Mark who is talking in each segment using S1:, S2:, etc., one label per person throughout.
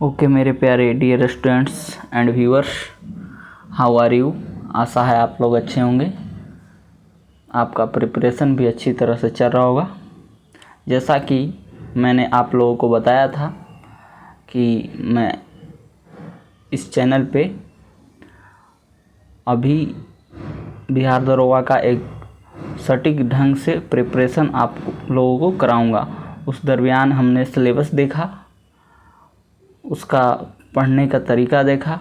S1: Okay मेरे प्यारे dear students and viewers, how are you. आशा है आप लोग अच्छे होंगे, आपका प्रिपरेशन भी अच्छी तरह से चल रहा होगा। जैसा कि मैंने आप लोगों को बताया था कि मैं इस चैनल पे अभी बिहार दरोगा का एक सटीक ढंग से प्रिपरेशन आप लोगों को कराऊंगा। उस दरमियान हमने सिलेबस देखा, उसका पढ़ने का तरीका देखा,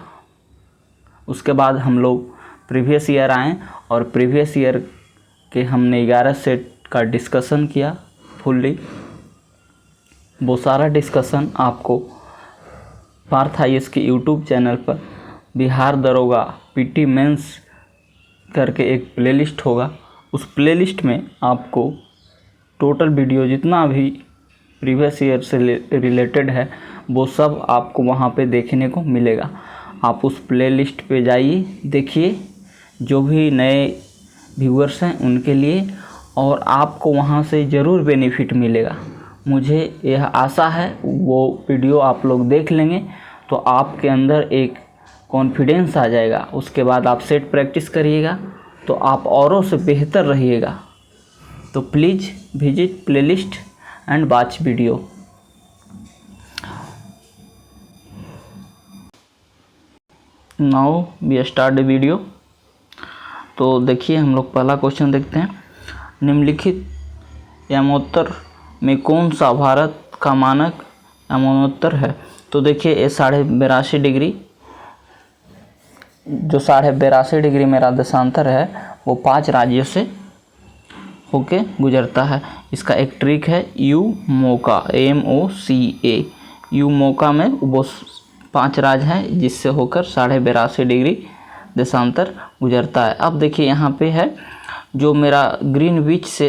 S1: उसके बाद हम लोग प्रीवियस ईयर आए और प्रीवियस ईयर के हमने 11 सेट का डिस्कशन किया फुल्ली। वो सारा डिस्कशन आपको पार्थ IAS के यूट्यूब चैनल पर बिहार दरोगा PT मेंस करके एक प्लेलिस्ट होगा। उस प्लेलिस्ट में आपको टोटल वीडियो जितना भी प्रीवियस ईयर से रिलेटेड है वो सब आपको वहाँ पे देखने को मिलेगा। आप उस प्लेलिस्ट पे जाइए, देखिए, जो भी नए व्यूअर्स हैं उनके लिए, और आपको वहाँ से ज़रूर बेनिफिट मिलेगा। मुझे यह आशा है वो वीडियो आप लोग देख लेंगे तो आपके अंदर एक कॉन्फिडेंस आ जाएगा। उसके बाद आप सेट प्रैक्टिस करिएगा तो आप औरों से बेहतर रहिएगा। तो please visit playlist and watch video. Now we start the video. तो देखिए, हम लोग पहला क्वेश्चन देखते हैं। निम्नलिखित यमोत्तर में कौन सा भारत का मानक यमोत्तर है? तो देखिए, ये 82.5 डिग्री, जो 82.5 डिग्री मेरा देशांतर है वो 5 राज्यों से होके गुजरता है। इसका एक ट्रिक है यूमोका, MOCA। यूमोका में वो 5 राज्य हैं जिससे होकर 82.5 डिग्री देशांतर गुजरता है। अब देखिए, यहाँ पे है जो मेरा ग्रीनविच से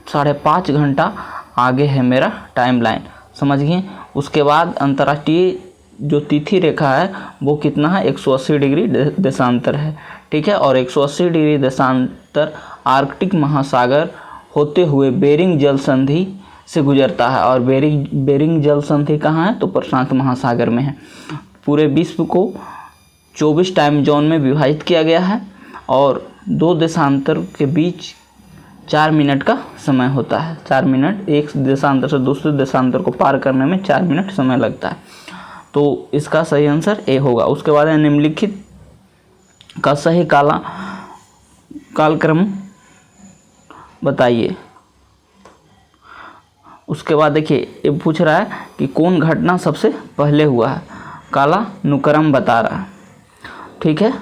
S1: 5.5 घंटा आगे है मेरा टाइमलाइन, समझिए। उसके बाद अंतर्राष्ट्रीय जो तिथि रेखा है वो कितना है, 180 डिग्री देशांतर है, ठीक है। और 180 डिग्री देशांतर आर्कटिक महासागर होते हुए बेरिंग जल संधि से गुजरता है। और बेरिंग जल संधि कहाँ है, तो प्रशांत महासागर में है। पूरे विश्व को 24 टाइम जोन में विभाजित किया गया है और 2 देशांतर के बीच 4 मिनट का समय होता है। 4 मिनट, एक देशांतर से दूसरे देशांतर को पार करने में 4 मिनट समय लगता है। तो इसका सही आंसर ए होगा। उसके बाद निम्नलिखित का सही कालक्रम बताइए। उसके बाद देखिए, ये पूछ रहा है कि कौन घटना सबसे पहले हुआ है। कालानुक्रम बता रहा है, ठीक है।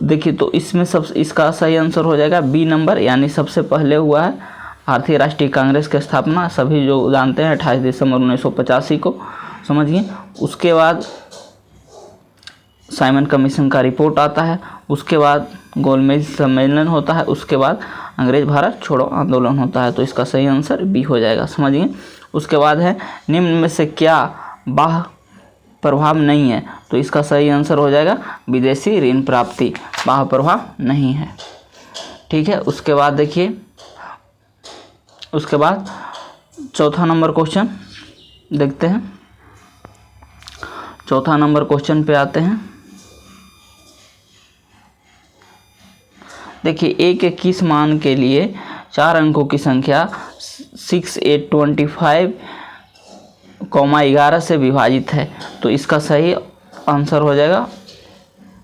S1: देखिए, तो इसमें इसका सही आंसर हो जाएगा बी नंबर, यानी सबसे पहले हुआ है भारतीय राष्ट्रीय कांग्रेस की स्थापना, सभी जो जानते हैं, 28 दिसंबर 1985 को, समझिए। उसके बाद साइमन कमीशन का रिपोर्ट आता है। उसके बाद गोलमेज सम्मेलन होता है। उसके बाद अंग्रेज भारत छोड़ो आंदोलन होता है। तो इसका सही आंसर बी हो जाएगा, समझिए। उसके बाद है निम्न में से क्या बाह्य प्रभाव नहीं है? तो इसका सही आंसर हो जाएगा विदेशी ऋण प्राप्ति, बाह्य प्रभाव नहीं है, ठीक है। उसके बाद देखिए, उसके बाद चौथा नंबर क्वेश्चन देखते हैं। चौथा नंबर क्वेश्चन पे आते हैं। देखिए, ए के किस मान के लिए 4 अंकों की संख्या 6, 8, 25, 11 से विभाजित है? तो इसका सही आंसर हो जाएगा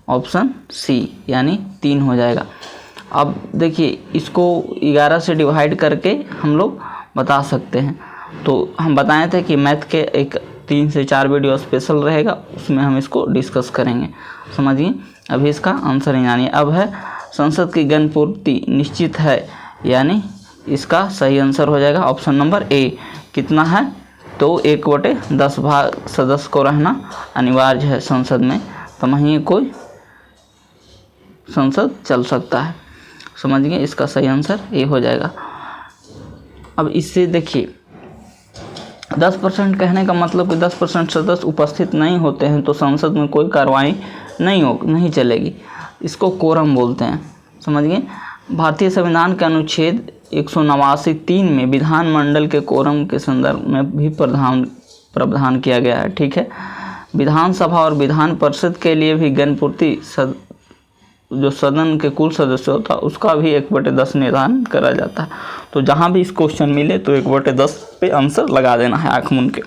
S1: ऑप्शन सी, यानी 3 हो जाएगा। अब देखिए, इसको 11 से डिवाइड करके हम लोग बता सकते हैं। तो हम बताए थे कि मैथ के एक 3 से 4 वीडियो स्पेशल रहेगा, उसमें हम इसको डिस्कस करेंगे, समझिए। अभी इसका आंसर नहीं जानिए। अब है संसद की गणपूर्ति निश्चित है, यानी इसका सही आंसर हो जाएगा ऑप्शन नंबर ए। कितना है, तो 1/10 भाग सदस्य को रहना अनिवार्य है संसद में, तभी कोई संसद चल सकता है, समझिए। इसका सही आंसर ए हो जाएगा। अब इससे देखिए, 10% कहने का मतलब कि 10% सदस्य उपस्थित नहीं होते हैं तो संसद में कोई कार्रवाई नहीं चलेगी। इसको कोरम बोलते हैं, समझिए। भारतीय संविधान के अनुच्छेद 189(3) में विधानमंडल के कोरम के संदर्भ में भी प्रावधान प्रावधान किया गया है। ठीक है, विधानसभा और विधान परिषद के लिए भी गणपूर्ति जो सदन के कुल सदस्य होता है उसका भी 1/10 निर्धारण करा जाता है। तो जहाँ भी इस क्वेश्चन मिले तो 1/10 पे आंसर लगा देना है आँख मूंद के।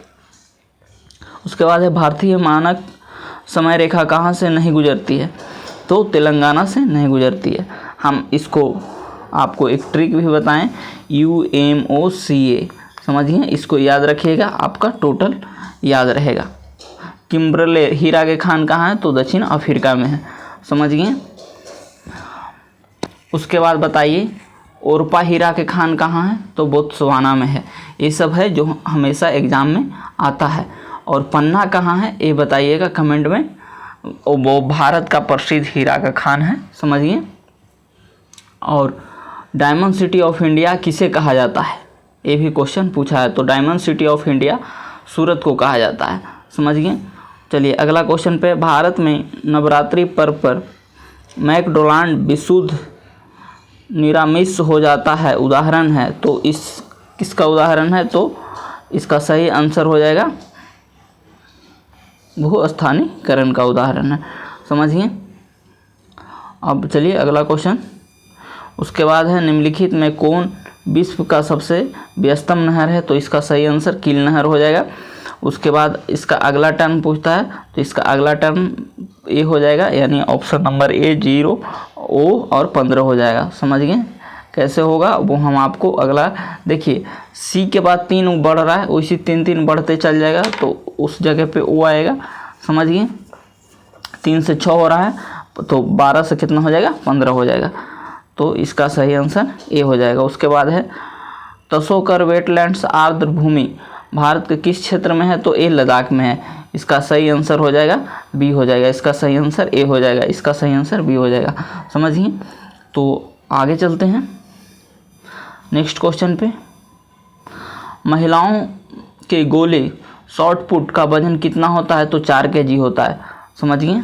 S1: उसके बाद है भारतीय मानक समय रेखा कहाँ से नहीं गुजरती है, तो तेलंगाना से नहीं गुजरती है। हम इसको आपको एक ट्रिक भी बताएं, UMOCA समझिए, इसको याद रखिएगा, आपका टोटल याद रहेगा। किम्बरले हीरा के खान कहाँ है, तो दक्षिण अफ्रीका में है, समझिए। उसके बाद बताइए ओरपा हीरा के खान कहाँ है, तो बोत्सवाना में है। ये सब है जो हमेशा एग्जाम में आता है। और पन्ना कहाँ है ये बताइएगा कमेंट में, वो भारत का प्रसिद्ध हीरा का खान है, समझिए। और डायमंड सिटी ऑफ इंडिया किसे कहा जाता है, ये भी क्वेश्चन पूछा है। तो डायमंड सिटी ऑफ इंडिया सूरत को कहा जाता है, समझिए। चलिए अगला क्वेश्चन पे, भारत में नवरात्रि पर्व पर मैकडोनाल्ड विशुद्ध निरामिष हो जाता है, उदाहरण है, तो इस किसका उदाहरण है, तो इसका सही आंसर हो जाएगा भूस्थानीकरण का उदाहरण है, समझिए। अब चलिए अगला क्वेश्चन। उसके बाद है निम्नलिखित में कौन विश्व का सबसे व्यस्तम नहर है, तो इसका सही आंसर कील नहर हो जाएगा। उसके बाद इसका अगला टर्म पूछता है, तो इसका अगला टर्म ए हो जाएगा, यानी ऑप्शन नंबर ए 0 O और 15 हो जाएगा, समझिए। कैसे होगा वो हम आपको अगला, देखिए सी के बाद 3 बढ़ रहा है, वैसे 3 बढ़ते चल जाएगा, तो उस जगह पे ओ आएगा, समझिए। 3 से 6 हो रहा है, तो 12 से कितना हो जाएगा, 15 हो जाएगा, तो इसका सही आंसर ए हो जाएगा। उसके बाद है तसोकर वेटलैंड्स आर्द्र भूमि भारत के किस क्षेत्र में है, तो ए लद्दाख में है, इसका सही आंसर हो जाएगा बी हो जाएगा, इसका सही आंसर ए हो जाएगा, इसका सही आंसर बी हो जाएगा, समझिए। तो आगे चलते हैं नेक्स्ट क्वेश्चन पे। महिलाओं के गोले शॉट पुट का वजन कितना होता है, तो 4 kg होता है, समझिए।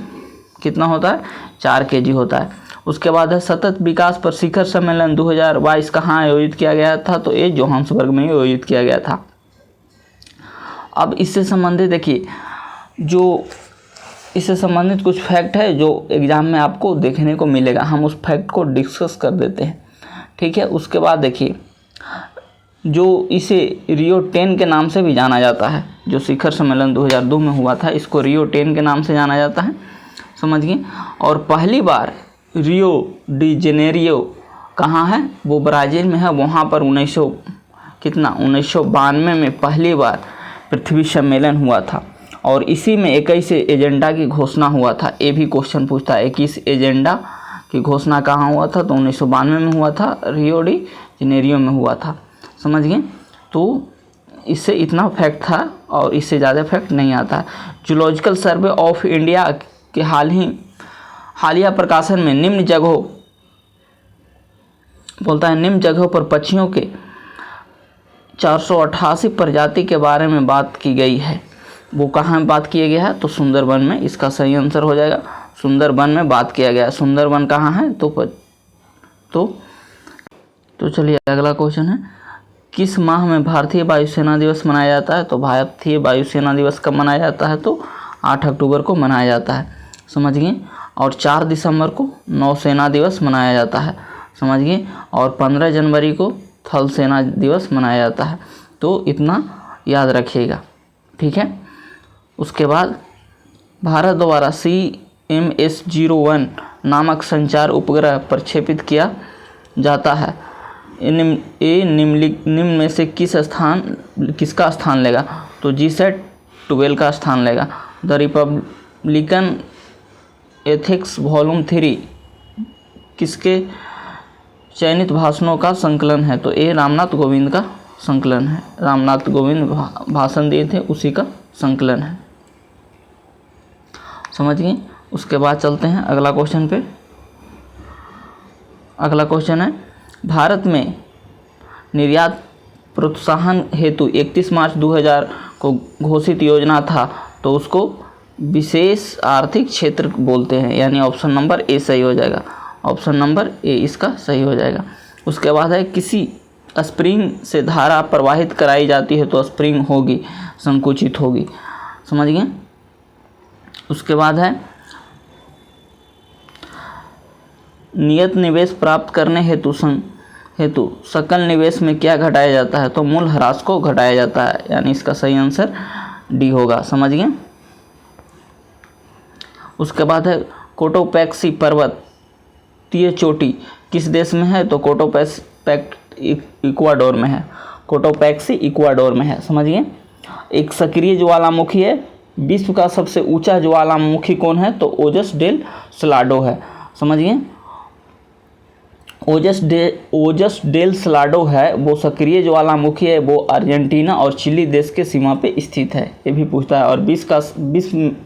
S1: कितना होता है, 4 kg होता है। उसके बाद है सतत विकास पर शिखर सम्मेलन 2022 कहाँ आयोजित किया गया था, तो ये जोहान्सबर्ग में आयोजित किया गया था। अब इससे संबंधित देखिए, जो इससे संबंधित कुछ फैक्ट है जो एग्ज़ाम में आपको देखने को मिलेगा, हम उस फैक्ट को डिस्कस कर देते हैं, ठीक है। उसके बाद देखिए, जो इसे रियो 10 के नाम से भी जाना जाता है, जो शिखर सम्मेलन 2002 में हुआ था, इसको रियो 10 के नाम से जाना जाता है, समझिए। और पहली बार रियो डी जेनेरियो कहाँ है, वो ब्राज़ील में है, वहाँ पर 1992 में पहली बार पृथ्वी सम्मेलन हुआ था, और इसी में 21 एजेंडा की घोषणा हुआ था। ये भी क्वेश्चन पूछता है 21 एजेंडा की घोषणा कहाँ हुआ था, तो 1992 में हुआ था, रियो डी जेनेरियो में हुआ था, समझिए। तो इससे इतना फैक्ट था और इससे ज़्यादा फैक्ट नहीं आता। जूलॉजिकल सर्वे ऑफ इंडिया के हालिया प्रकाशन में निम्न जगहों बोलता है, निम्न जगहों पर पक्षियों के 488 प्रजाति के बारे में बात की गई है, वो कहाँ बात किया गया है, तो सुंदरबन में, इसका सही आंसर हो जाएगा सुंदरबन में बात किया गया है। सुंदरबन कहाँ है, तो चलिए अगला क्वेश्चन है, किस माह में भारतीय वायुसेना दिवस मनाया जाता है, तो भारतीय वायुसेना दिवस कब मनाया जाता है, तो 8 अक्टूबर को मनाया जाता है, समझिए। और 4 दिसंबर को नौसेना दिवस मनाया जाता है, समझिए। और 15 जनवरी को थल सेना दिवस मनाया जाता है, तो इतना याद रखिएगा, ठीक है। उसके बाद भारत द्वारा CMS-01 नामक संचार उपग्रह प्रक्षेपित किया जाता है, निम्न में से किसका स्थान लेगा, तो GSAT-12 का स्थान लेगा। द रिपब्लिकन एथिक्स वॉल्यूम 3 किसके चयनित भाषणों का संकलन है, तो ये रामनाथ कोविंद का संकलन है, रामनाथ कोविंद भाषण दिए थे उसी का संकलन है, समझिए। उसके बाद चलते हैं अगला क्वेश्चन पे। अगला क्वेश्चन है, भारत में निर्यात प्रोत्साहन हेतु 31 मार्च 2000 को घोषित योजना था, तो उसको विशेष आर्थिक क्षेत्र बोलते हैं, यानी ऑप्शन नंबर ए सही हो जाएगा, ऑप्शन नंबर ए इसका सही हो जाएगा। उसके बाद है, किसी स्प्रिंग से धारा प्रवाहित कराई जाती है तो स्प्रिंग होगी, संकुचित होगी। समझ गए। उसके बाद है नियत निवेश प्राप्त करने हेतु सकल निवेश में क्या घटाया जाता है, तो मूल ह्रास को घटाया जाता है, यानी इसका सही आंसर डी होगा। समझ गए। उसके बाद है कोटोपैक्सी पर्वतीय चोटी किस देश में है, तो कोटोपैक्सी इक्वाडोर में है। कोटोपैक्सी इक्वाडोर में है। समझिए। एक सक्रिय ज्वालामुखी है। विश्व का सबसे ऊंचा ज्वालामुखी कौन है, तो ओजस डेल सलाडो है। समझिए। ओजस डेल सलाडो है, वो सक्रिय ज्वालामुखी है, वो अर्जेंटीना और चिली देश के सीमा पे स्थित है, ये भी पूछता है। और विश्व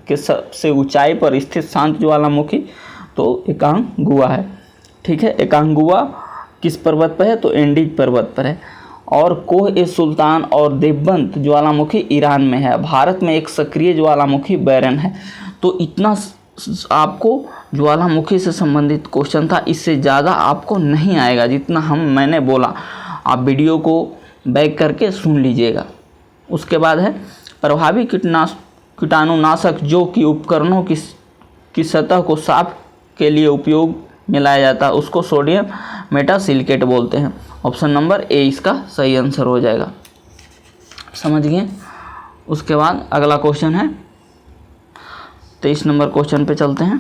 S1: के सबसे ऊंचाई पर स्थित शांत ज्वालामुखी तो एकांगुआ है। ठीक है। एकांगुआ किस पर्वत पर है, तो एंडीज पर्वत पर है। और कोह-ए-सुल्तान और देवबंद ज्वालामुखी ईरान में है। भारत में एक सक्रिय ज्वालामुखी बैरन है। तो इतना आपको ज्वालामुखी से संबंधित क्वेश्चन था, इससे ज़्यादा आपको नहीं आएगा जितना मैंने बोला। आप वीडियो को बैक करके सुन लीजिएगा। उसके बाद है प्रभावी कीटाणुनाशक जो कि उपकरणों की सतह को साफ के लिए उपयोग में लाया जाता है, उसको सोडियम मेटासिलिकेट बोलते हैं। ऑप्शन नंबर ए इसका सही आंसर हो जाएगा। समझ गए। उसके बाद अगला क्वेश्चन है 23 नंबर क्वेश्चन पे चलते हैं।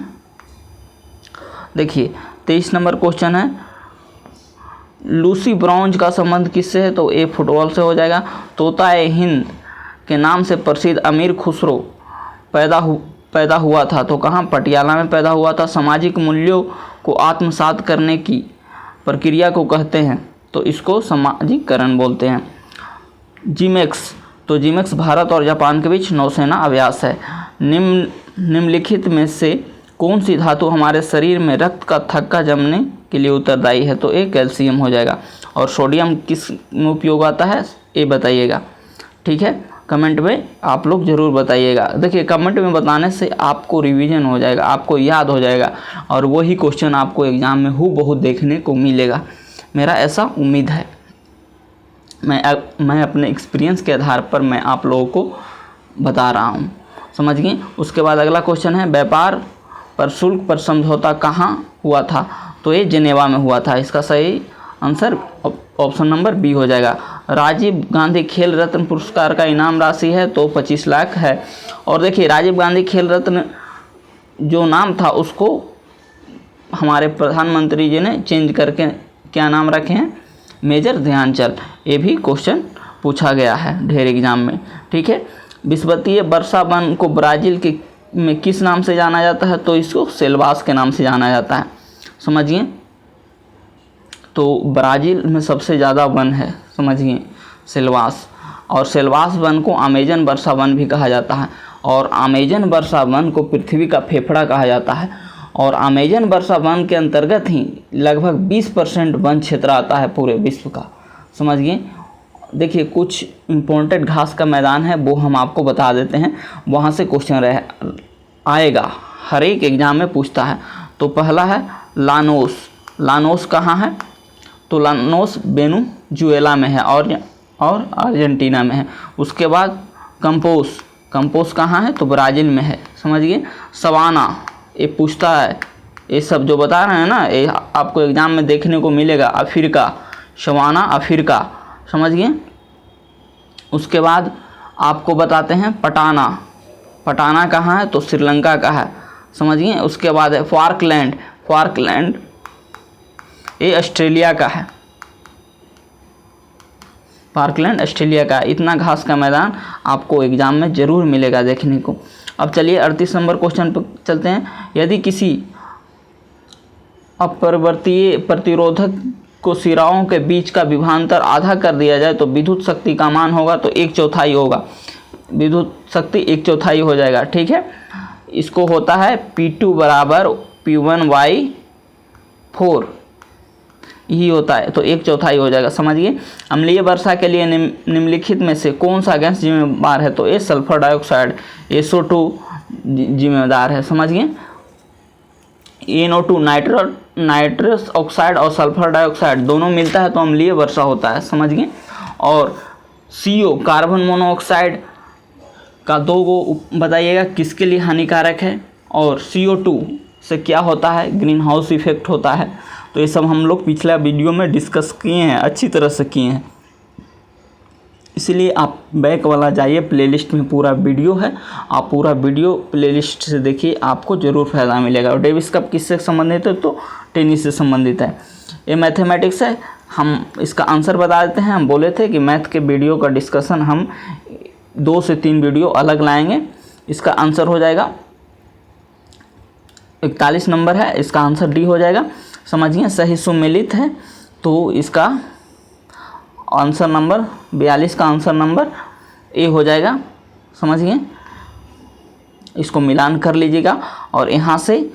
S1: देखिए 23 नंबर क्वेश्चन है लूसी ब्राउन्ज का संबंध किससे है, तो ए फुटबॉल से हो जाएगा। तोता-ए-हिंद के नाम से प्रसिद्ध अमीर खुसरो पैदा हुआ था, तो कहाँ, पटियाला में पैदा हुआ था। सामाजिक मूल्यों को आत्मसात करने की प्रक्रिया को कहते हैं, तो इसको सामाजिकरण बोलते हैं। जिमेक्स, तो जिमेक्स भारत और जापान के बीच नौसेना अभ्यास है। निम्नलिखित में से कौन सी धातु हमारे शरीर में रक्त का थक्का जमने के लिए उत्तरदायी है, तो ए कैल्शियम हो जाएगा। और सोडियम किस में उपयोग आता है, ये बताइएगा। ठीक है। कमेंट में आप लोग ज़रूर बताइएगा। देखिए कमेंट में बताने से आपको रिवीजन हो जाएगा, आपको याद हो जाएगा, और वही क्वेश्चन आपको एग्ज़ाम में हूबहू देखने को मिलेगा, मेरा ऐसा उम्मीद है। मैं अपने एक्सपीरियंस के आधार पर मैं आप लोगों को बता रहा हूँ। समझ गए। उसके बाद अगला क्वेश्चन है व्यापार पर शुल्क पर समझौता कहाँ हुआ था, तो ये जेनेवा में हुआ था। इसका सही आंसर ऑप्शन नंबर बी हो जाएगा। राजीव गांधी खेल रत्न पुरस्कार का इनाम राशि है, तो 25 लाख है। और देखिए राजीव गांधी खेल रत्न जो नाम था उसको हमारे प्रधानमंत्री जी ने चेंज करके क्या नाम रखे हैं, मेजर ध्यानचंद। ये भी क्वेश्चन पूछा गया है ढेर एग्जाम में। ठीक है। विश्ववित्तीय वर्षा वन को ब्राज़ील के में किस नाम से जाना जाता है, तो इसको सेल्वास के नाम से जाना जाता है। समझिए। तो ब्राज़ील में सबसे ज़्यादा वन है, समझिए, सेल्वास। और सेल्वास वन को अमेजन वर्षा वन भी कहा जाता है। और अमेजन वर्षा वन को पृथ्वी का फेफड़ा कहा जाता है। और अमेजन वर्षा वन के अंतर्गत ही लगभग 20% वन क्षेत्र आता है पूरे विश्व का। समझिए। देखिए कुछ इम्पोर्टेंट घास का मैदान है, वो हम आपको बता देते हैं, वहाँ से क्वेश्चन आएगा, हर एक एग्जाम में पूछता है। तो पहला है लानोस। लानोस कहाँ है, तो लानोस वेनेजुएला में है और अर्जेंटीना में है। उसके बाद कंपोस। कंपोस कहाँ है, तो ब्राज़ील में है। समझिए। सवाना, ये पूछता है, ये सब जो बता रहे हैं ना, ये आपको एग्जाम में देखने को मिलेगा। Africa, savanna Africa. समझिए। उसके बाद आपको बताते हैं पटाना। पटाना कहाँ है, तो श्रीलंका का है। समझिए। उसके बाद है फाल्कलैंड। फाल्कलैंड ये ऑस्ट्रेलिया का है। फाल्कलैंड ऑस्ट्रेलिया का। इतना घास का मैदान आपको एग्जाम में ज़रूर मिलेगा देखने को। अब चलिए 38 नंबर क्वेश्चन पर चलते हैं। यदि किसी अपरिवर्तनीय प्रतिरोधक को सिराओं के बीच का विभवांतर आधा कर दिया जाए तो विद्युत शक्ति का मान होगा, तो 1/4 होगा। विद्युत शक्ति 1/4 हो जाएगा। ठीक है। इसको होता है P2 बराबर P1/4 यही होता है, तो 1/4 हो जाएगा। समझिए। अम्लीय वर्षा के लिए निम्नलिखित में से कौन सा गैस जिम्मेदार है, तो ये सल्फर डाइऑक्साइड SO2 जिम्मेदार है। समझिए। NO2 नाइट्रस ऑक्साइड और सल्फर डाइऑक्साइड दोनों मिलता है तो अम्लीय वर्षा होता है, समझ गए। और CO कार्बन मोनोऑक्साइड का 2 गो बताइएगा किसके लिए हानिकारक है, और CO2 से क्या होता है, ग्रीन हाउस इफेक्ट होता है। तो ये सब हम लोग पिछला वीडियो में डिस्कस किए हैं, अच्छी तरह से किए हैं, इसलिए आप बैक वाला जाइए, प्लेलिस्ट में पूरा वीडियो है, आप पूरा वीडियो प्लेलिस्ट से देखिए, आपको ज़रूर फायदा मिलेगा। और डेविस कप किससे संबंधित है, तो टेनिस से संबंधित है। ये मैथमेटिक्स है, हम इसका आंसर बता देते हैं। हम बोले थे कि मैथ के वीडियो का डिस्कशन हम 2 से 3 वीडियो अलग लाएंगे। इसका आंसर हो जाएगा 41 नंबर है, इसका आंसर डी हो जाएगा, समझिए। सही सुमेलित है तो इसका आंसर नंबर 42 का आंसर नंबर ए हो जाएगा, समझिए। इसको मिलान कर लीजिएगा। और यहाँ से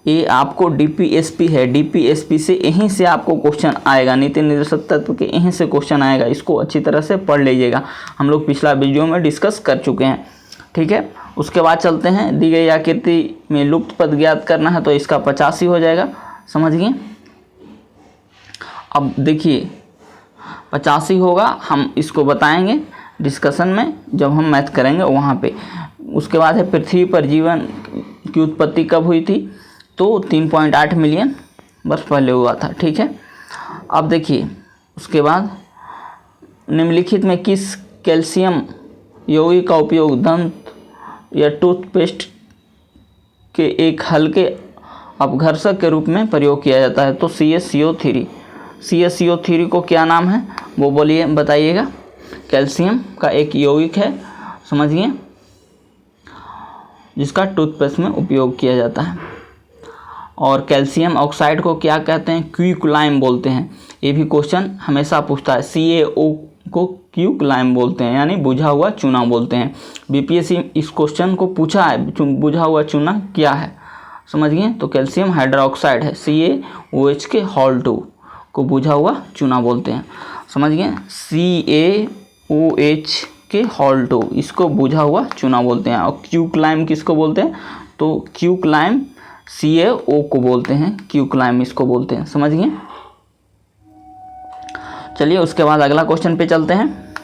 S1: ये आपको DPSP है, DPSP से यहीं से आपको क्वेश्चन आएगा, नीति निर्देशक तत्व के यहीं से क्वेश्चन आएगा, इसको अच्छी तरह से पढ़ लीजिएगा। हम लोग पिछला वीडियो में डिस्कस कर चुके हैं, ठीक है। उसके बाद चलते हैं, दी गई आकृति में लुप्त पद ज्ञात करना है, तो इसका 85 हो जाएगा, समझिए। अब देखिए 85 होगा, हम इसको बताएंगे डिस्कशन में जब हम मैथ करेंगे वहाँ पे। उसके बाद है पृथ्वी पर जीवन की उत्पत्ति कब हुई थी, तो 3.8 मिलियन वर्ष पहले हुआ था, ठीक है। अब देखिए उसके बाद निम्नलिखित में किस कैल्शियम यौगिक का उपयोग दंत या टूथपेस्ट के एक हल्के अपघर्षक के रूप में प्रयोग किया जाता है, तो CaCO3। CaCO3 को क्या नाम है वो बोलिए, बताइएगा। कैल्शियम का एक यौगिक है, समझिए, जिसका टूथपेस्ट में उपयोग किया जाता है। और कैल्शियम ऑक्साइड को क्या कहते हैं, क्विकलाइम बोलते हैं। ये भी क्वेश्चन हमेशा पूछता है। CaO को क्विकलाइम बोलते हैं, यानी बुझा हुआ चूना बोलते हैं। BPSC इस क्वेश्चन को पूछा है, बुझा हुआ चूना क्या है, समझिए। तो कैल्शियम हाइड्रोक्साइड है, CaOH के हॉल 2 को बुझा हुआ चूना बोलते हैं, समझिए। CaOH के हॉल 2 इसको बुझा हुआ चूना बोलते हैं। और क्विकलाइम किसको बोलते हैं, तो क्विकलाइम CaO को बोलते हैं, क्विकलाइम इसको बोलते हैं, समझिए। चलिए उसके बाद अगला क्वेश्चन पे चलते हैं।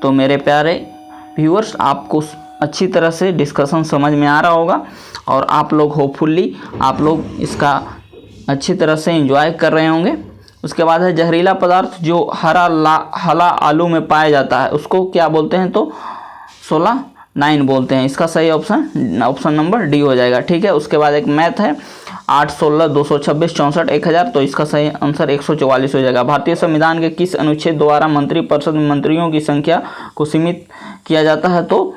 S1: तो मेरे प्यारे व्यूअर्स, आपको अच्छी तरह से डिस्कशन समझ में आ रहा होगा और आप लोग होपफुली आप लोग इसका अच्छी तरह से एंजॉय कर रहे होंगे। उसके बाद है जहरीला पदार्थ जो हरा आलू में पाया जाता है, उसको क्या बोलते हैं, तो 16 बोलते हैं। इसका सही ऑप्शन नंबर डी हो जाएगा, ठीक है। उसके बाद एक मैथ है 8, 16, 226, 64, 1000, तो इसका सही आंसर 144 हो जाएगा। भारतीय संविधान के किस अनुच्छेद द्वारा मंत्रिपरिषद में मंत्रियों की संख्या को सीमित किया जाता है, तो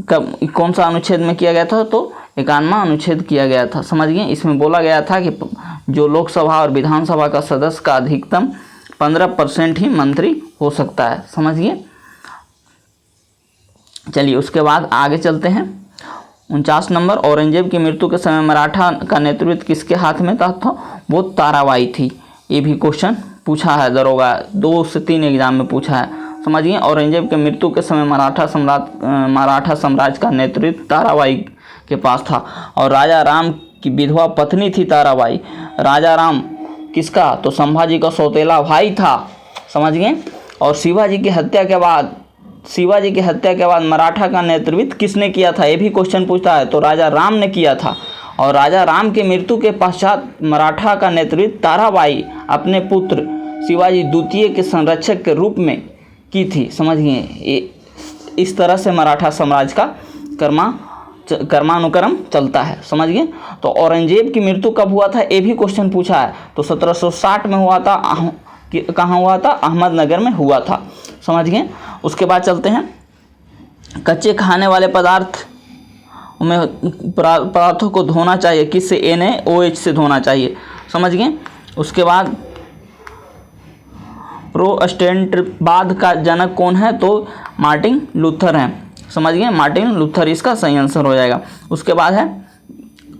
S1: कौन सा अनुच्छेद में किया गया था, तो 51वां अनुच्छेद किया गया था, समझिए। इसमें बोला गया था कि जो लोकसभा और विधानसभा का सदस्य का अधिकतम 15% ही मंत्री हो सकता है, समझिए। चलिए उसके बाद आगे चलते हैं। 49 नंबर, औरंगजेब की मृत्यु के समय मराठा का नेतृत्व किसके हाथ में था, वो ताराबाई थी। ये भी क्वेश्चन पूछा है, दरोगा 2 से 3 एग्जाम में पूछा है, समझिए। औरंगजेब के मृत्यु के समय मराठा साम्राज्य का नेतृत्व ताराबाई के पास था। और राजा राम की विधवा पत्नी थी ताराबाई। राजा राम किसका, तो संभाजी का सौतेला भाई था, समझिए। और शिवाजी की हत्या के बाद मराठा का नेतृत्व किसने किया था, ये भी क्वेश्चन पूछता है, तो राजा राम ने किया था। और राजा राम के मृत्यु के पश्चात मराठा का नेतृत्व ताराबाई अपने पुत्र शिवाजी द्वितीय के संरक्षक के रूप में की थी, समझिए। इस तरह से मराठा साम्राज्य का कर्मानुक्रम चलता है, समझिए। तो औरंगजेब की मृत्यु कब हुआ था, ये भी क्वेश्चन पूछा है, तो 1760 में हुआ था। कहाँ हुआ था, अहमदनगर में हुआ था, समझिए। उसके बाद चलते हैं, कच्चे खाने वाले पदार्थों को धोना चाहिए किससे, NaOH से धोना चाहिए, समझिए। उसके बाद प्रोटेस्टेंटवाद का जनक कौन है, तो मार्टिन लूथर हैं, समझिए। मार्टिन लूथर इसका सही आंसर हो जाएगा। उसके बाद है,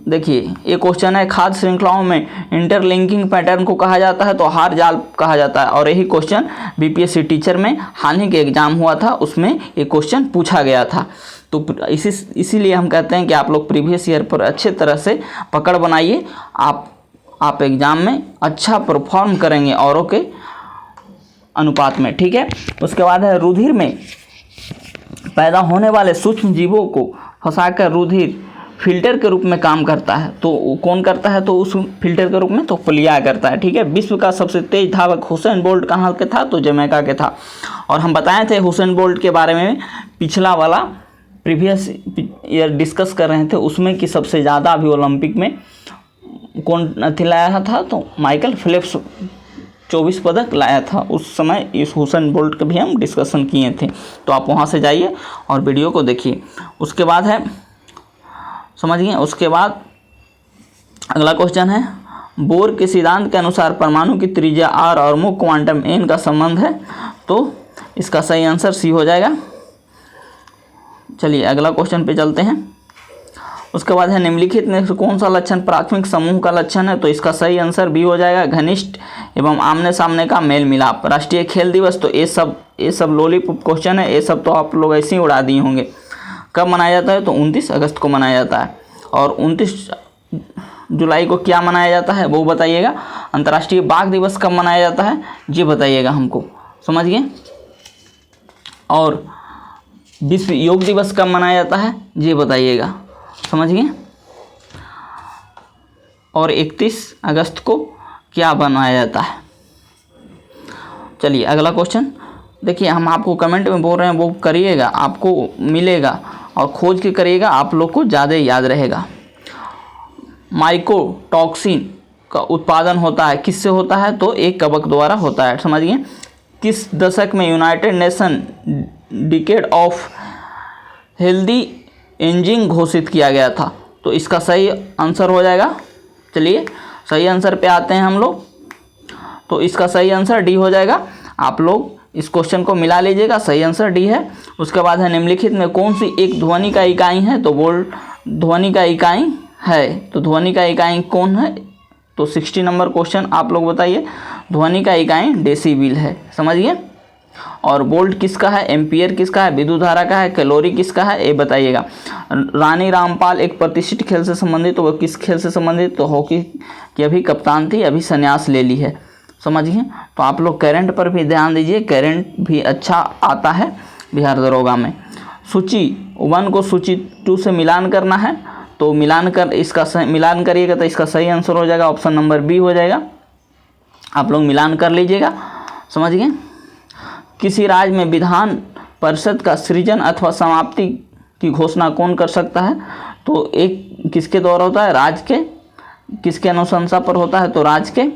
S1: देखिए ये क्वेश्चन है, खाद्य श्रृंखलाओं में इंटरलिंकिंग पैटर्न को कहा जाता है, तो हार जाल कहा जाता है। और यही क्वेश्चन BPSC टीचर में हाल ही के एग्जाम हुआ था, उसमें ये क्वेश्चन पूछा गया था। तो इसीलिए हम कहते हैं कि आप लोग प्रीवियस ईयर पर अच्छे तरह से पकड़ बनाइए। आप आप एग्ज़ाम में अच्छा परफॉर्म करेंगे औरों के अनुपात में। ठीक है, उसके बाद है रुधिर में पैदा होने वाले सूक्ष्म जीवों को फंसाकर रुधिर फिल्टर के रूप में काम करता है। तो कौन करता है? तो उस फिल्टर के रूप में तो प्लिया करता है। ठीक है, विश्व का सबसे तेज धावक हुसैन बोल्ट कहाँ के था? तो जमैका के था। और हम बताए थे हुसैन बोल्ट के बारे में पिछला वाला प्रीवियस ईयर डिस्कस कर रहे थे उसमें कि सबसे ज़्यादा अभी ओलंपिक में कौन लाया था? तो माइकल फेल्प्स 24 पदक लाया था। उस समय इस हुसैन बोल्ट का भी हम डिस्कशन किए थे, तो आप वहाँ से जाइए और वीडियो को देखिए। उसके बाद है, समझिए, उसके बाद अगला क्वेश्चन है, बोर के सिद्धांत के अनुसार परमाणु की त्रिज्या r और मुख्य क्वांटम n का संबंध है। तो इसका सही आंसर सी हो जाएगा। चलिए अगला क्वेश्चन पे चलते हैं। उसके बाद है, निम्नलिखित में से कौन सा लक्षण प्राथमिक समूह का लक्षण है? तो इसका सही आंसर बी हो जाएगा, घनिष्ठ एवं आमने सामने का मेल मिलाप। राष्ट्रीय खेल दिवस, तो ये सब लॉलीपॉप क्वेश्चन है, ये सब तो आप लोग ऐसे ही उड़ा दिए होंगे। कब मनाया जाता है? तो 29 अगस्त को मनाया जाता है। और 29 जुलाई को क्या मनाया जाता है वो बताइएगा। अंतर्राष्ट्रीय बाघ दिवस कब मनाया जाता है ये बताइएगा हमको, समझिए। और विश्व योग दिवस कब मनाया जाता है ये बताइएगा, समझिए। और 31 अगस्त को क्या बनाया जाता है। चलिए अगला क्वेश्चन देखिए, हम आपको कमेंट में बोल रहे हैं वो करिएगा, आपको मिलेगा और खोज के करिएगा, आप लोग को ज़्यादा याद रहेगा। माइकोटॉक्सिन का उत्पादन होता है किससे होता है? तो एक कवक द्वारा होता है, समझिए। किस दशक में United nation decade of healthy ageing घोषित किया गया था? तो इसका सही आंसर हो जाएगा। चलिए सही आंसर पे आते हैं हम लोग। तो इसका सही आंसर डी हो जाएगा। आप लोग इस क्वेश्चन को मिला लीजिएगा, सही आंसर डी है। उसके बाद है, निम्नलिखित में कौन सी एक ध्वनि का इकाई है? तो बोल ध्वनि का इकाई है, तो ध्वनि का इकाई कौन है? तो 60 नंबर क्वेश्चन आप लोग बताइए। ध्वनि का इकाई डेसीबल है, समझिए। और वोल्ट किसका है? एम्पियर किसका है? विद्युत धारा का है। कैलोरी किसका है? ये बताइएगा। रानी रामपाल एक प्रतिष्ठित खेल से संबंधित, तो वो किस खेल से संबंधित? तो हॉकी की अभी कप्तान थी, अभी संन्यास ले ली है, समझिए। तो आप लोग करंट पर भी ध्यान दीजिए, करंट भी अच्छा आता है बिहार दरोगा में। सूची 1 को सूची 2 से मिलान करना है, तो मिलान करिएगा तो इसका सही आंसर हो जाएगा, ऑप्शन नंबर बी हो जाएगा। आप लोग मिलान कर लीजिएगा, समझिए। किसी राज्य में विधान परिषद का सृजन अथवा समाप्ति की घोषणा कौन कर सकता है? तो एक किसके द्वारा होता है? राज्य के किसके अनुशंसा पर होता है? तो राज्य के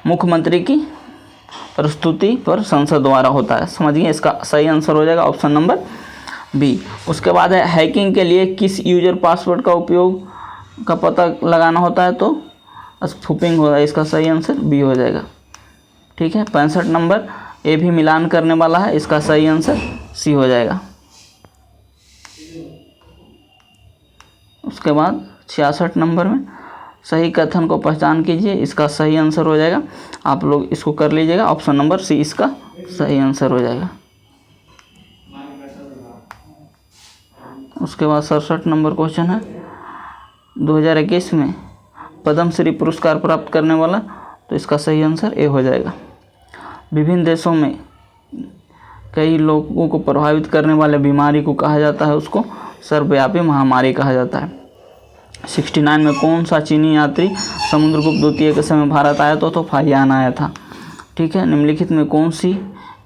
S1: मुख्यमंत्री की प्रस्तुति पर संसद द्वारा होता है, समझिए। इसका सही आंसर हो जाएगा, ऑप्शन नंबर बी। उसके बाद है, हैकिंग के लिए किस यूजर पासवर्ड का उपयोग का पता लगाना होता है? तो स्पूफिंग होता है, इसका सही आंसर बी हो जाएगा। ठीक है, 65 नंबर ए भी मिलान करने वाला है, इसका सही आंसर सी हो जाएगा। उसके बाद 66 नंबर में सही कथन को पहचान कीजिए, इसका सही आंसर हो जाएगा। आप लोग इसको कर लीजिएगा, ऑप्शन नंबर सी इसका सही आंसर हो जाएगा। उसके बाद 67 नंबर क्वेश्चन है, 2021 में पद्म श्री पुरस्कार प्राप्त करने वाला, तो इसका सही आंसर ए हो जाएगा। विभिन्न देशों में कई लोगों को प्रभावित करने वाले बीमारी को कहा जाता है, उसको सर्वव्यापी महामारी कहा जाता है। 69 में कौन सा चीनी यात्री समुद्रगुप्त द्वितीय के समय भारत आया? तो फाहियान आया था। ठीक है, निम्नलिखित में कौन सी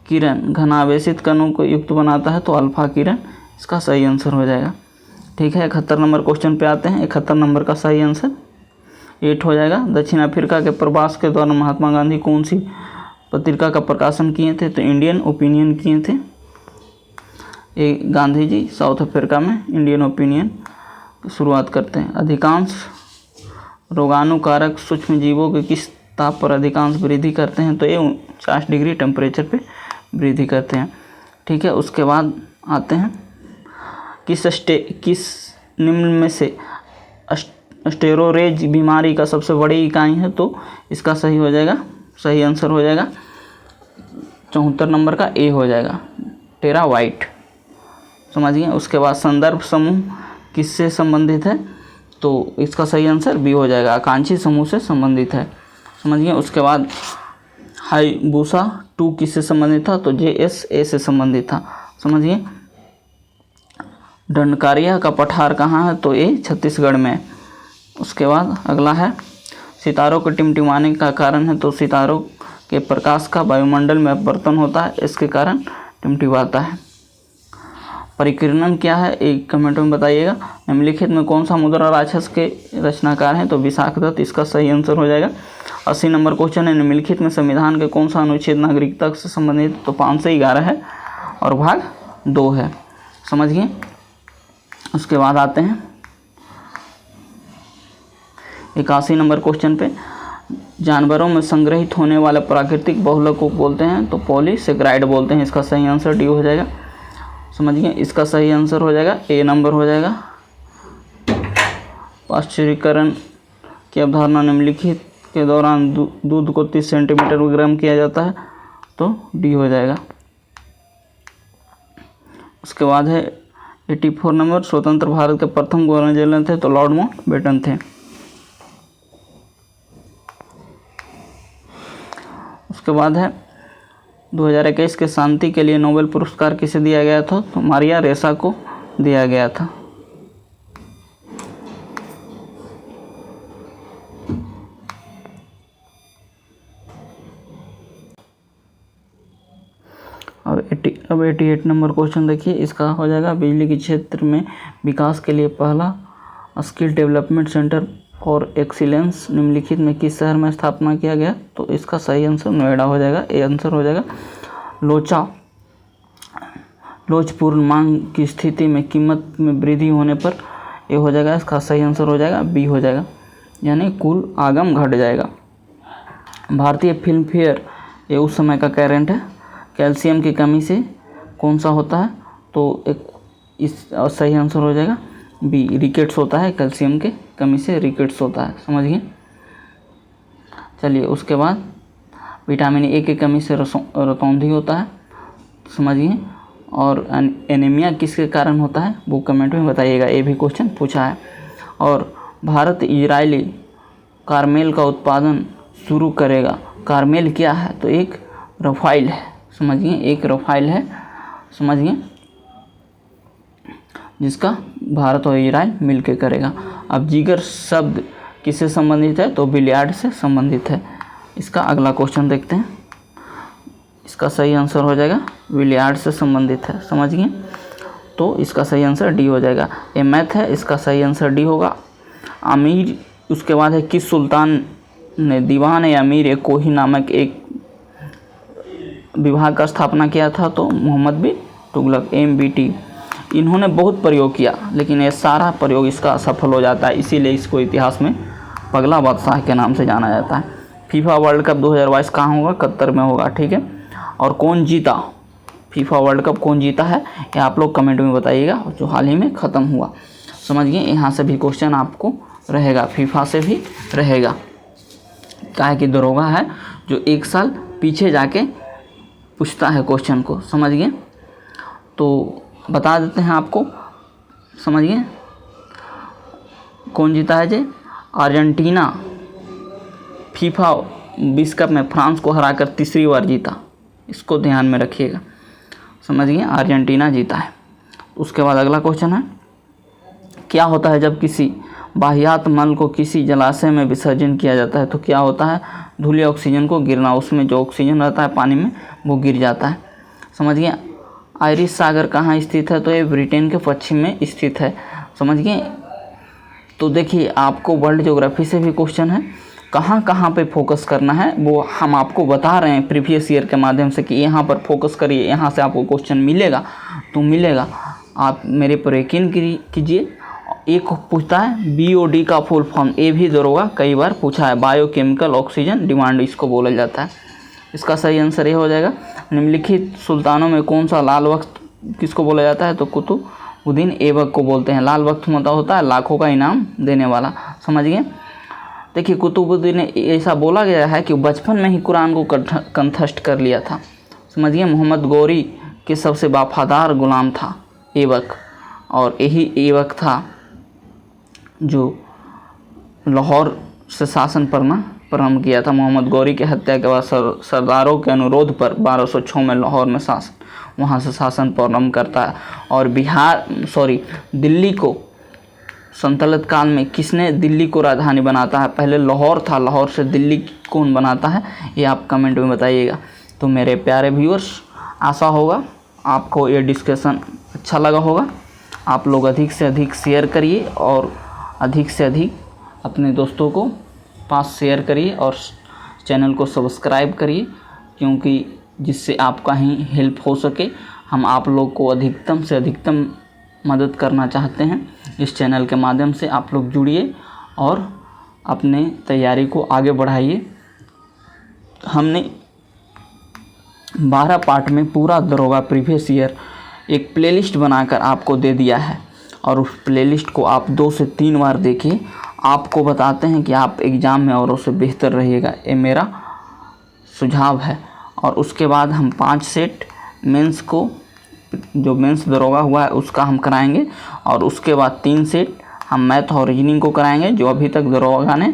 S1: किरण घनावेशित कणों को युक्त बनाता है? तो अल्फा किरण, इसका सही आंसर हो जाएगा। ठीक है, 71 नंबर क्वेश्चन पे आते हैं। 71 नंबर का सही आंसर 8 हो जाएगा। दक्षिण अफ्रीका के प्रवास के दौरान महात्मा गांधी कौन सी पत्रिका का प्रकाशन किए थे? तो इंडियन ओपिनियन किए थे। ये गांधी जी साउथ अफ्रीका में इंडियन ओपिनियन शुरुआत करते हैं। अधिकांश रोगाणुकारक सूक्ष्म जीवों के किस ताप पर अधिकांश वृद्धि करते हैं? तो ये 50 डिग्री टेम्परेचर पे वृद्धि करते हैं। ठीक है, उसके बाद आते हैं, किस निम्न में से स्टेरोरेज बीमारी का सबसे बड़ी इकाई है? तो इसका सही हो जाएगा, सही आंसर हो जाएगा 74 नंबर का ए हो जाएगा, टेरावाइट, समझिए। उसके बाद संदर्भ समूह किससे संबंधित है? तो इसका सही आंसर बी हो जाएगा, आकांक्षी समूह से संबंधित है। समझिए। उसके बाद हायाबुसा 2 किससे संबंधित था? तो JSA से संबंधित था। समझिए। दंडकारिया का पठार कहाँ है? तो ये छत्तीसगढ़ में। उसके बाद अगला है सितारों के टिमटिमाने का कारण है, तो सितारों के प्रकाश का वायुमंडल में अपवर्तन होता है, इसके कारण टिमटिमाता है। परिकीर्णन क्या है? एक कमेंट में बताइएगा। निम्नलिखित में कौन सा मुद्रा राक्षस के रचनाकार हैं? तो विशाख दत्त इसका सही आंसर हो जाएगा। 80 नंबर क्वेश्चन है, निम्नलिखित में संविधान के कौन सा अनुच्छेद नागरिकता से संबंधित? तो 511 है और भाग 2 है। समझिए। उसके बाद आते हैं 81 नंबर क्वेश्चन पे, जानवरों में संग्रहित होने वाले प्राकृतिक बहुलक को बोलते हैं? तो पॉलीसेकेराइड बोलते हैं, इसका सही आंसर डी हो जाएगा। समझिए। इसका सही आंसर हो जाएगा ए नंबर हो जाएगा। पाश्चुरीकरण की अवधारणा निम्नलिखित के दौरान दूध को 30 सेंटीमीटर गर्म किया जाता है, तो डी हो जाएगा। उसके बाद है 84 नंबर, स्वतंत्र भारत के प्रथम गवर्नर जनरल थे? तो लॉर्ड माउंटबेटन थे। उसके बाद है 2021 के शांति के लिए नोबेल पुरस्कार किसे दिया गया था? तो मारिया रेसा को दिया गया था। अब 88 नंबर क्वेश्चन देखिए, इसका हो जाएगा बिजली के क्षेत्र में विकास के लिए पहला स्किल डेवलपमेंट सेंटर और एक्सीलेंस निम्नलिखित में किस शहर में स्थापना किया गया? तो इसका सही आंसर नोएडा हो जाएगा, ए आंसर हो जाएगा। लोचपूर्ण मांग की स्थिति में कीमत में वृद्धि होने पर ये हो जाएगा, इसका सही आंसर हो जाएगा बी हो जाएगा, यानी कुल आगम घट जाएगा। भारतीय फिल्म फेयर ये उस समय का करेंट है, कैल्शियम की कमी से कौन सा होता है? तो एक इस सही आंसर हो जाएगा बी, रिकेट्स होता है, कैल्शियम के कमी से रिकेट्स होता है। समझिए। चलिए। उसके बाद विटामिन ए की कमी से रतौंधी होता है। समझिए। और एनीमिया किसके कारण होता है? वो कमेंट में बताइएगा, ये भी क्वेश्चन पूछा है। और भारत इजरायली कारमेल का उत्पादन शुरू करेगा। कारमेल क्या है? तो एक रफ़ाइल है। समझिए। एक रफ़ाइल है। समझिए, जिसका भारत और इजराइल मिलकर करेगा। अब जिगर शब्द किससे संबंधित है? तो बिलियार्ड से संबंधित है। इसका अगला क्वेश्चन देखते हैं। इसका सही आंसर हो जाएगा बिलियार्ड से संबंधित है। समझिए। तो इसका सही आंसर डी हो जाएगा। ये मैथ है, इसका सही आंसर डी होगा। अमीर, उसके बाद है किस सुल्तान ने दीवान या अमीर ए कोही नामक एक विभाग का स्थापना किया था? तो मोहम्मद बिन तुगलक, MBT। इन्होंने बहुत प्रयोग किया, लेकिन ये सारा प्रयोग इसका असफल हो जाता है, इसीलिए इसको इतिहास में पगला बादशाह के नाम से जाना जाता है। फीफा वर्ल्ड कप 2022 कहाँ होगा? कतर में होगा। ठीक है। और कौन जीता? फीफा वर्ल्ड कप कौन जीता है, ये आप लोग कमेंट में बताइएगा, जो हाल ही में ख़त्म हुआ। समझिए। यहाँ से भी क्वेश्चन आपको रहेगा, फीफा से भी रहेगा। काहे कि दरोगा है जो एक साल पीछे जाके पूछता है क्वेश्चन को। समझिए। तो बता देते हैं आपको। समझिए। कौन जीता है जी? अर्जेंटीना फीफा विश्व कप में फ्रांस को हराकर तीसरी बार जीता, इसको ध्यान में रखिएगा। समझिए। अर्जेंटीना जीता है। उसके बाद अगला क्वेश्चन है, क्या होता है जब किसी बाह्यात मल को किसी जलाशय में विसर्जन किया जाता है? तो क्या होता है? धूल ऑक्सीजन को गिरना, उसमें जो ऑक्सीजन रहता है पानी में वो गिर जाता है। समझिए। आयरिश सागर कहाँ स्थित है? तो ये ब्रिटेन के पश्चिम में स्थित है। समझिए। तो देखिए, आपको वर्ल्ड ज्योग्राफी से भी क्वेश्चन है, कहाँ कहाँ पे फोकस करना है वो हम आपको बता रहे हैं प्रीवियस ईयर के माध्यम से कि यहाँ पर फोकस करिए, यहाँ से आपको क्वेश्चन मिलेगा तो मिलेगा। आप मेरे पर यकीन कीजिए। एक पूछता है BOD का फुल फॉर्म, ये भी दरोगा कई बार पूछा है, बायोकेमिकल ऑक्सीजन डिमांड इसको बोला जाता है। इसका सही आंसर ये हो जाएगा। निम्नलिखित सुल्तानों में कौन सा लाल वक्त किसको बोला जाता है? तो कुतुबुद्दीन ऐबक को बोलते हैं। लाल वक्त मतलब होता है लाखों का इनाम देने वाला। समझिए। देखिए, कुतुबुद्दीन ने ऐसा बोला गया है कि बचपन में ही कुरान को कंठस्थ कर लिया था। समझिए। मोहम्मद गौरी के सबसे वफादार गुलाम था ऐबक, और यही ऐबक था जो लाहौर से शासन करना प्रारंभ किया था। मोहम्मद गौरी की हत्या के बाद सरदारों के अनुरोध पर 1206 में लाहौर में वहाँ से शासन प्रारंभ करता है। और दिल्ली को सल्तनत काल में किसने दिल्ली को राजधानी बनाता है? पहले लाहौर था, लाहौर से दिल्ली कौन बनाता है, ये आप कमेंट में बताइएगा। तो मेरे प्यारे व्यूअर्स, आशा होगा आपको ये डिस्कशन अच्छा लगा होगा। आप लोग अधिक से अधिक शेयर करिए और अधिक से अधिक अपने दोस्तों को पास शेयर करिए और चैनल को सब्सक्राइब करिए, क्योंकि जिससे आपका ही हेल्प हो सके। हम आप लोग को अधिकतम से अधिकतम मदद करना चाहते हैं। इस चैनल के माध्यम से आप लोग जुड़िए और अपने तैयारी को आगे बढ़ाइए। हमने 12 पार्ट में पूरा दरोगा प्रीवियस ईयर एक प्लेलिस्ट बनाकर आपको दे दिया है, और उस प्लेलिस्ट को आप 2 से 3 बार देखिए। आपको बताते हैं कि आप एग्ज़ाम में औरों से बेहतर रहिएगा, ये मेरा सुझाव है। और उसके बाद हम 5 सेट मेंस को, जो मेंस दरोगा हुआ है उसका हम कराएंगे, और उसके बाद 3 सेट हम मैथ और रीजनिंग को कराएंगे जो अभी तक दरोगा ने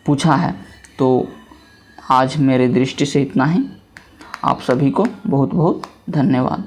S1: पूछा है। तो आज मेरे दृष्टि से इतना ही। आप सभी को बहुत बहुत धन्यवाद।